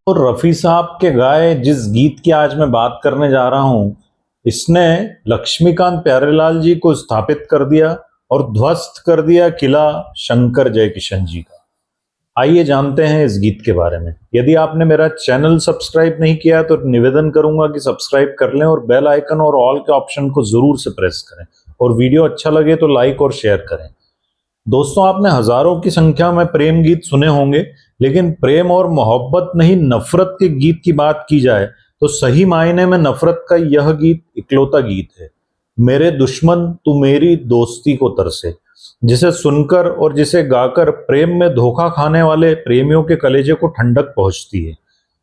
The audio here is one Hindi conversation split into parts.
और रफ़ी साहब के गाए जिस गीत की आज मैं बात करने जा रहा हूँ, इसने लक्ष्मीकांत प्यारेलाल जी को स्थापित कर दिया और ध्वस्त कर दिया किला शंकर जयकिशन जी का। आइए जानते हैं इस गीत के बारे में। यदि आपने मेरा चैनल सब्सक्राइब नहीं किया तो निवेदन करूंगा कि सब्सक्राइब कर लें और बेल आइकन और ऑल के ऑप्शन को जरूर से प्रेस करें और वीडियो अच्छा लगे तो लाइक और शेयर करें। दोस्तों, आपने हजारों की संख्या में प्रेम गीत सुने होंगे, लेकिन प्रेम और मोहब्बत नहीं नफरत के गीत की बात की जाए तो सही मायने में नफरत का यह गीत इकलौता गीत है। मेरे दुश्मन तू मेरी दोस्ती को तरसे, जिसे सुनकर और जिसे गाकर प्रेम में धोखा खाने वाले प्रेमियों के कलेजे को ठंडक पहुंचती है।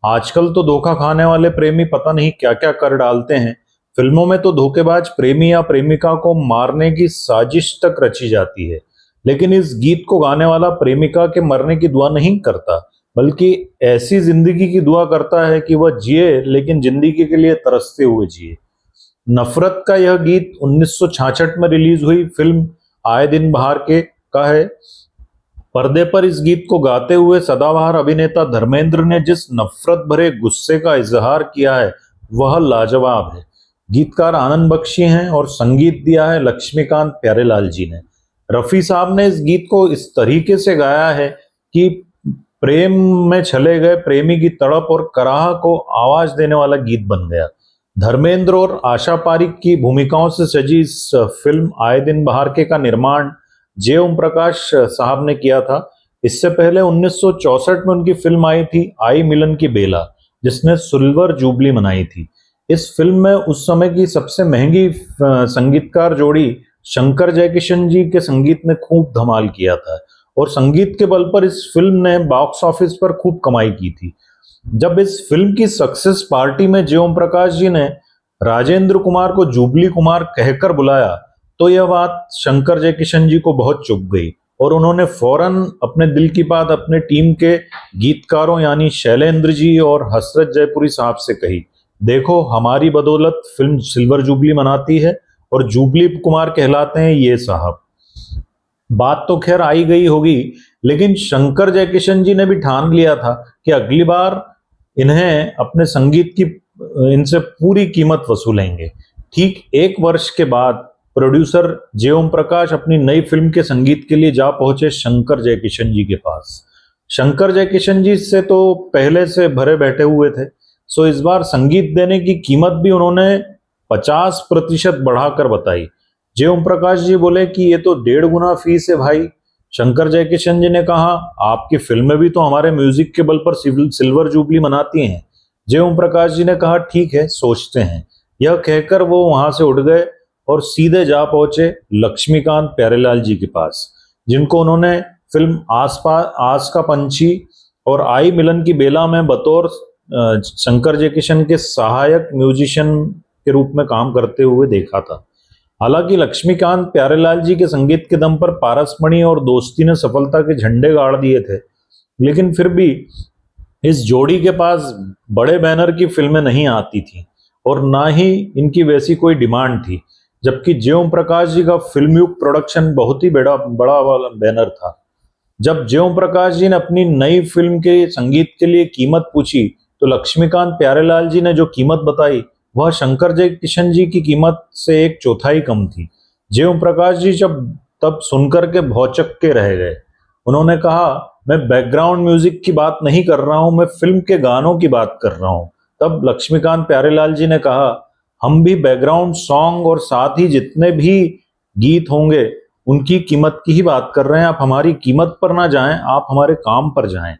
आजकल तो धोखा खाने वाले प्रेमी पता नहीं क्या क्या कर डालते हैं। फिल्मों में तो धोखेबाज प्रेमी या प्रेमिका को मारने की साजिश तक रची जाती है, लेकिन इस गीत को गाने वाला प्रेमिका के मरने की दुआ नहीं करता, बल्कि ऐसी जिंदगी की दुआ करता है कि वह जिए, लेकिन जिंदगी के लिए तरसते हुए जिए। नफरत का यह गीत 1966 में रिलीज हुई फिल्म आए दिन बहार के का है। पर्दे पर इस गीत को गाते हुए सदाबहार अभिनेता धर्मेंद्र ने जिस नफरत भरे गुस्से का इजहार किया है वह लाजवाब है। गीतकार आनंद बख्शी हैं और संगीत दिया है लक्ष्मीकांत प्यारेलाल जी ने। रफी साहब ने इस गीत को इस तरीके से गाया है कि प्रेम में चले गए प्रेमी की तड़प और कराह को आवाज देने वाला गीत बन गया। धर्मेंद्र और आशा पारिक की भूमिकाओं से सजी इस फिल्म आए दिन बहार के का निर्माण जे ओम प्रकाश साहब ने किया था। इससे पहले 1964 में उनकी फिल्म आई थी आई मिलन की बेला, जिसने सिल्वर जुबली मनाई थी। इस फिल्म में उस समय की सबसे महंगी संगीतकार जोड़ी शंकर जयकिशन जी के संगीत ने खूब धमाल किया था और संगीत के बल पर इस फिल्म ने बॉक्स ऑफिस पर खूब कमाई की थी। जब इस फिल्म की सक्सेस पार्टी में जे ओम प्रकाश जी ने राजेंद्र कुमार को जुबली कुमार कहकर बुलाया तो यह बात शंकर जयकिशन जी को बहुत चुभ गई और उन्होंने फौरन अपने दिल की बात अपने टीम के गीतकारों यानी शैलेंद्र जी और हसरत जयपुरी साहब से कही। देखो, हमारी बदौलत फिल्म सिल्वर जुबली मनाती है और जुबली कुमार कहलाते हैं ये साहब। बात तो खैर आई गई होगी, लेकिन शंकर जयकिशन जी ने भी ठान लिया था कि अगली बार इन्हें अपने संगीत की इनसे पूरी कीमत वसूलेंगे। ठीक एक वर्ष के बाद प्रोड्यूसर जे ओम प्रकाश अपनी नई फिल्म के संगीत के लिए जा पहुंचे शंकर जयकिशन जी के पास। शंकर जयकिशन जी से तो पहले से भरे बैठे हुए थे, सो इस बार संगीत देने की कीमत भी उन्होंने 50% बढ़ाकर बताई। जे ओम प्रकाश जी बोले कि ये तो 1.5 गुना फीस है भाई। शंकर जयकिशन जी ने कहा, आपकी फिल्में भी तो हमारे म्यूजिक के बल पर सिल्वर जुबली मनाती हैं। जे ओम प्रकाश जी ने कहा, ठीक है, सोचते हैं। यह कहकर वो वहां से उठ गए और सीधे जा पहुंचे लक्ष्मीकांत प्यारेलाल जी के पास, जिनको उन्होंने फिल्म आस का पंछी और आई मिलन की बेला में बतौर शंकर जयकिशन के सहायक म्यूजिशियन के रूप में काम करते हुए देखा था। हालांकि लक्ष्मीकांत प्यारेलाल जी के संगीत के दम पर पारसमणि और दोस्ती ने सफलता के झंडे गाड़ दिए थे, लेकिन फिर भी इस जोड़ी के पास बड़े बैनर की फिल्में नहीं आती थी और ना ही इनकी वैसी कोई डिमांड थी, जबकि जे ओम प्रकाश जी का फिल्मयुग प्रोडक्शन बहुत ही बड़ा बड़ा वाला बैनर था। जब जे ओम प्रकाश जी ने अपनी नई फिल्म के संगीत के लिए कीमत पूछी तो लक्ष्मीकांत प्यारेलाल जी ने जो कीमत बताई वह शंकर जयकिशन जी की कीमत से 1/4 कम थी। जे ओम प्रकाश जी जब तब सुनकर के भौचक के रह गए। उन्होंने कहा, मैं बैकग्राउंड म्यूजिक की बात नहीं कर रहा हूं, मैं फिल्म के गानों की बात कर रहा हूं। तब लक्ष्मीकांत प्यारेलाल जी ने कहा, हम भी बैकग्राउंड सॉन्ग और साथ ही जितने भी गीत होंगे उनकी कीमत की ही बात कर रहे हैं। आप हमारी कीमत पर ना जाएं, आप हमारे काम पर जाएं।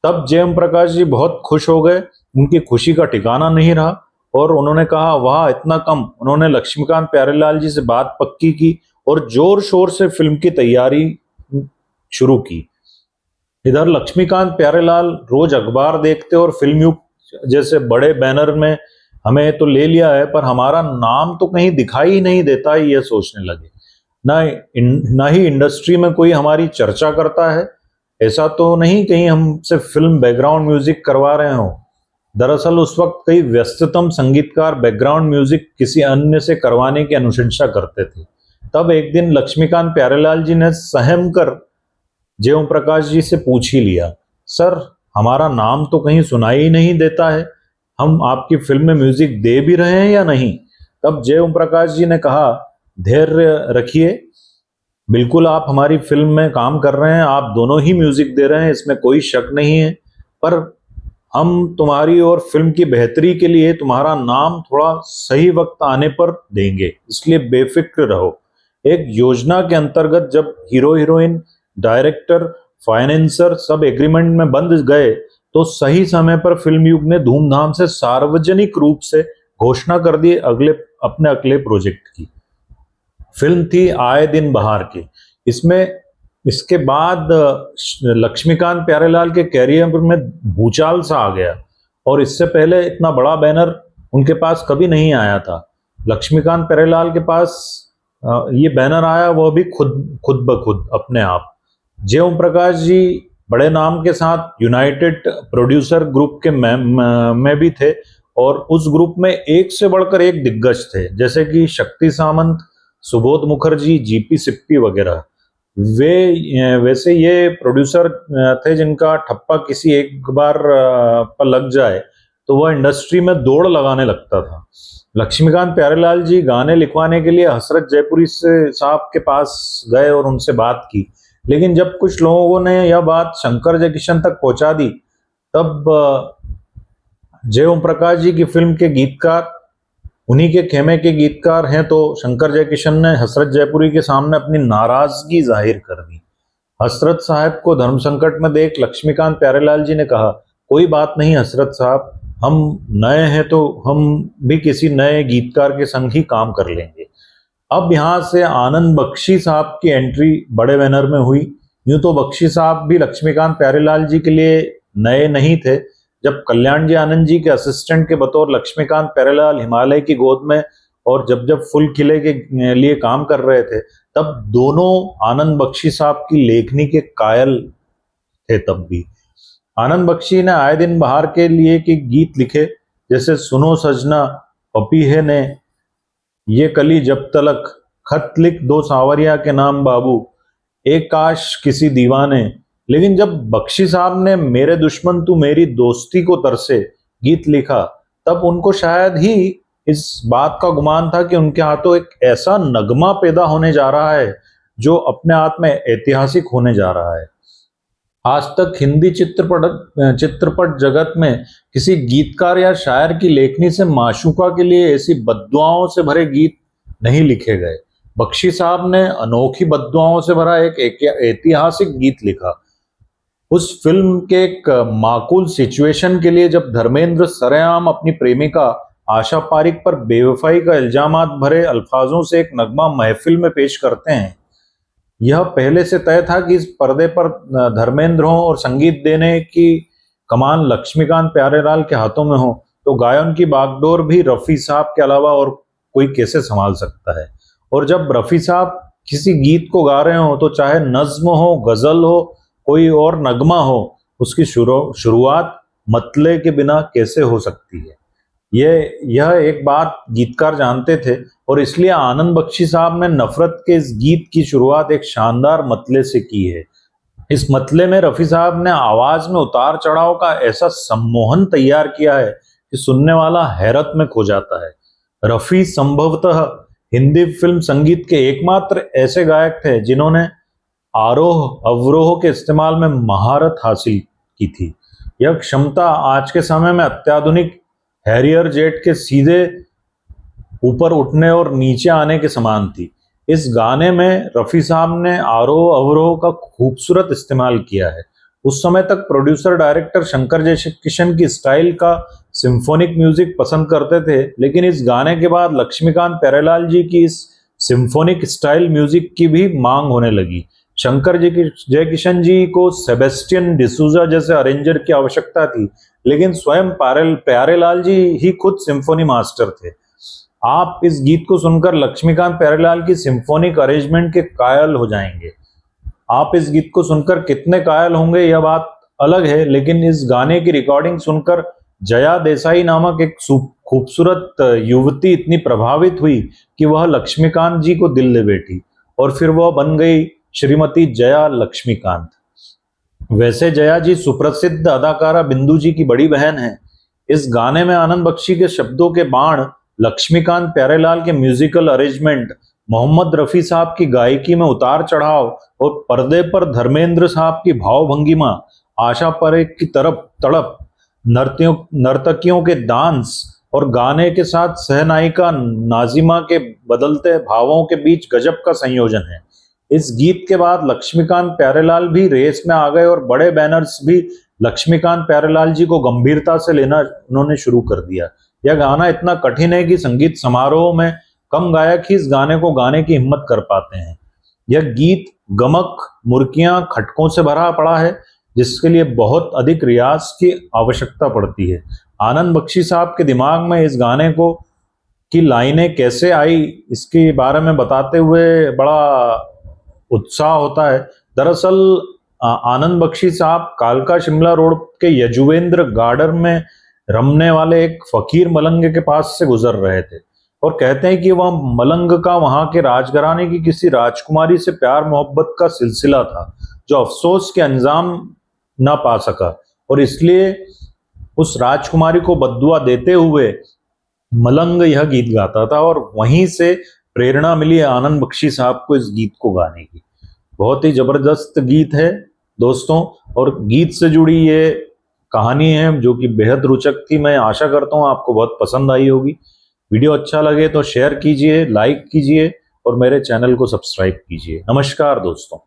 तब जे एम प्रकाश जी बहुत खुश हो गए, उनकी खुशी का ठिकाना नहीं रहा और उन्होंने कहा, वाह, इतना कम। उन्होंने लक्ष्मीकांत प्यारेलाल जी से बात पक्की की और जोर शोर से फिल्म की तैयारी शुरू की। इधर लक्ष्मीकांत प्यारेलाल रोज अखबार देखते और फिल्मयुग जैसे बड़े बैनर में हमें तो ले लिया है पर हमारा नाम तो कहीं दिखाई ही नहीं देता, ये सोचने लगे। ना ही इंडस्ट्री में कोई हमारी चर्चा करता है। ऐसा तो नहीं कहीं हमसे फिल्म बैकग्राउंड म्यूजिक करवा रहे हो। दरअसल उस वक्त कई व्यस्ततम संगीतकार बैकग्राउंड म्यूजिक किसी अन्य से करवाने की अनुशंसा करते थे। तब एक दिन लक्ष्मीकांत प्यारेलाल जी ने सहम कर जे ओम प्रकाश जी से पूछ ही लिया, सर, हमारा नाम तो कहीं सुनाई ही नहीं देता है, हम आपकी फिल्म में म्यूजिक दे भी रहे हैं या नहीं। तब जय ओम प्रकाश जी ने कहा, धैर्य रखिए, बिल्कुल आप हमारी फिल्म में काम कर रहे हैं, आप दोनों ही म्यूजिक दे रहे हैं, इसमें कोई शक नहीं है, पर हम तुम्हारी और फिल्म की बेहतरी के लिए तुम्हारा नाम थोड़ा सही वक्त आने पर देंगे, इसलिए बेफिक्र रहो। एक योजना के अंतर्गत जब हीरो हीरोइन, डायरेक्टर, फाइनेंसर सब एग्रीमेंट में बंध गए तो सही समय पर फिल्म युग ने धूमधाम से सार्वजनिक रूप से घोषणा कर दी अपने अगले प्रोजेक्ट की। फिल्म थी आए दिन बहार की। इसमें इसके बाद लक्ष्मीकांत प्यारेलाल के कैरियर में भूचाल सा आ गया, और इससे पहले इतना बड़ा बैनर उनके पास कभी नहीं आया था। लक्ष्मीकांत प्यारेलाल के पास ये बैनर आया, वह भी खुद ब खुद अपने आप। जय ओम प्रकाश जी बड़े नाम के साथ यूनाइटेड प्रोड्यूसर ग्रुप के में भी थे, और उस ग्रुप में एक से बढ़कर एक दिग्गज थे, जैसे कि शक्ति सामंत, सुबोध मुखर्जी, जीपी सिप्पी वगैरह। वैसे ये प्रोड्यूसर थे जिनका ठप्पा किसी एक बार पर लग जाए तो वह इंडस्ट्री में दौड़ लगाने लगता था। लक्ष्मीकांत प्यारेलाल जी गाने लिखवाने के लिए हसरत जयपुरी से साहब के पास गए और उनसे बात की, लेकिन जब कुछ लोगों ने यह बात शंकर जयकिशन तक पहुंचा दी, तब जय ओम प्रकाश जी की फिल्म के गीतकार उन्हीं के खेमे के गीतकार हैं, तो शंकर जयकिशन ने हसरत जयपुरी के सामने अपनी नाराजगी जाहिर कर दी। हसरत साहब को धर्म संकट में देख लक्ष्मीकांत प्यारेलाल जी ने कहा, कोई बात नहीं हसरत साहब, हम नए हैं तो हम भी किसी नए गीतकार के संग ही काम कर लेंगे। अब यहाँ से आनंद बख्शी साहब की एंट्री बड़े बैनर में हुई। यूं तो बख्शी साहब भी लक्ष्मीकांत प्यारेलाल जी के लिए नए नहीं थे। जब कल्याण जी आनंद जी के असिस्टेंट के बतौर लक्ष्मीकांत प्यारेलाल हिमालय की गोद में और जब फुल किले के लिए काम कर रहे थे, तब दोनों आनंद बख्शी साहब की लेखनी के कायल थे। तब भी आनंद बख्शी ने आए दिन बहार के लिए के गीत लिखे, जैसे सुनो सजना, पपी है ने, ये कली जब तलक, खत लिख दो सांवरिया के नाम बाबू, एक काश किसी दीवाने। लेकिन जब बख्शी साहब ने मेरे दुश्मन तू मेरी दोस्ती को तरसे गीत लिखा, तब उनको शायद ही इस बात का गुमान था कि उनके हाथों एक ऐसा नगमा पैदा होने जा रहा है जो अपने आप में ऐतिहासिक होने जा रहा है। आज तक हिंदी चित्रपट जगत में किसी गीतकार या शायर की लेखनी से माशूका के लिए ऐसी बद्दुआओं से भरे गीत नहीं लिखे गए। बख्शी साहब ने अनोखी बद्दुआओं से भरा एक ऐतिहासिक गीत लिखा। उस फिल्म के एक माकूल सिचुएशन के लिए जब धर्मेंद्र सरेआम अपनी प्रेमिका आशा पारिक पर बेवफाई का इल्जामात भरे अल्फाजों से एक नगमा महफिल में पेश करते हैं, यह पहले से तय था कि इस पर्दे पर धर्मेंद्र हो और संगीत देने की कमान लक्ष्मीकांत प्यारेलाल के हाथों में हो, तो गायन की बागडोर भी रफी साहब के अलावा और कोई कैसे संभाल सकता है। और जब रफी साहब किसी गीत को गा रहे हो, तो चाहे नज्म हो, गजल हो, कोई और नगमा हो, उसकी शुरुआत मतले के बिना कैसे हो सकती है। यह एक बात गीतकार जानते थे, और इसलिए आनंद बख्शी साहब ने नफरत के इस गीत की शुरुआत एक शानदार मतले से की है। इस मतले में रफी साहब ने आवाज में उतार चढ़ाव का ऐसा सम्मोहन तैयार किया है कि सुनने वाला हैरत में खो जाता है। रफी संभवतः हिंदी फिल्म संगीत के एकमात्र ऐसे गायक थे जिन्होंने आरोह अवरोह के इस्तेमाल में महारत हासिल की थी। यह क्षमता आज के समय में अत्याधुनिक हैरियर जेट के सीधे ऊपर उठने और नीचे आने के समान थी। इस गाने में रफी साहब ने आरोह अवरोह का खूबसूरत इस्तेमाल किया है। उस समय तक प्रोड्यूसर डायरेक्टर शंकर जयकिशन की स्टाइल का सिम्फोनिक म्यूजिक पसंद करते थे, लेकिन इस गाने के बाद लक्ष्मीकांत प्यारेलाल जी की इस सिम्फोनिक स्टाइल म्यूजिक की भी मांग होने लगी। शंकर जयकिशन जी को सेबेस्टियन डिसूजा जैसे अरेंजर की आवश्यकता थी, लेकिन स्वयं प्यारेलाल जी ही खुद सिम्फोनी मास्टर थे। आप इस गीत को सुनकर लक्ष्मीकांत प्यारेलाल की सिम्फोनिक अरेंजमेंट के कायल हो जाएंगे। आप इस गीत को सुनकर कितने कायल होंगे यह बात अलग है, लेकिन इस गाने की रिकॉर्डिंग सुनकर जया देसाई नामक एक खूबसूरत युवती इतनी प्रभावित हुई कि वह लक्ष्मीकांत जी को दिल ले बैठी, और फिर वह बन गई श्रीमती जया लक्ष्मीकांत। वैसे जया जी सुप्रसिद्ध अदाकारा बिंदु जी की बड़ी बहन है। इस गाने में आनंद बख्शी के शब्दों के बाण, लक्ष्मीकांत प्यारेलाल के म्यूजिकल अरेंजमेंट, मोहम्मद रफी साहब की गायकी में उतार चढ़ाव और पर्दे पर धर्मेंद्र साहब की भावभंगिमा, आशा परेख की तरफ तड़प, नर्तकियों के डांस और गाने के साथ सहनायिका नाजिमा के बदलते भावों के बीच गजब का संयोजन है। इस गीत के बाद लक्ष्मीकांत प्यारेलाल भी रेस में आ गए और बड़े बैनर्स भी लक्ष्मीकांत प्यारेलाल जी को गंभीरता से लेना उन्होंने शुरू कर दिया। यह गाना इतना कठिन है कि संगीत समारोह में कम गायक ही इस गाने को गाने की हिम्मत कर पाते हैं। यह गीत गमक, मुर्कियां, खटकों से भरा पड़ा है, जिसके लिए बहुत अधिक रियाज की आवश्यकता पड़ती है। आनंद बख्शी साहब के दिमाग में इस गाने को की लाइनें कैसे आई, इसके बारे में बताते हुए बड़ा उत्साह होता है। दरअसल आनंद बख्शी साहब कालका शिमला रोड के यजुवेंद्र गार्डन में रमने वाले एक फकीर मलंग के पास से गुजर रहे थे और कहते हैं कि वह मलंग का वहां के राजघराने की किसी राजकुमारी से प्यार मोहब्बत का सिलसिला था, जो अफसोस के अंजाम ना पा सका, और इसलिए उस राजकुमारी को बद्दुआ देते हुए मलंग यह गीत गाता था, और वहीं से प्रेरणा मिली आनंद बख्शी साहब को इस गीत को गाने की। बहुत ही जबरदस्त गीत है दोस्तों, और गीत से जुड़ी ये कहानी है जो कि बेहद रोचक थी। मैं आशा करता हूँ आपको बहुत पसंद आई होगी। वीडियो अच्छा लगे तो शेयर कीजिए, लाइक कीजिए और मेरे चैनल को सब्सक्राइब कीजिए। नमस्कार दोस्तों।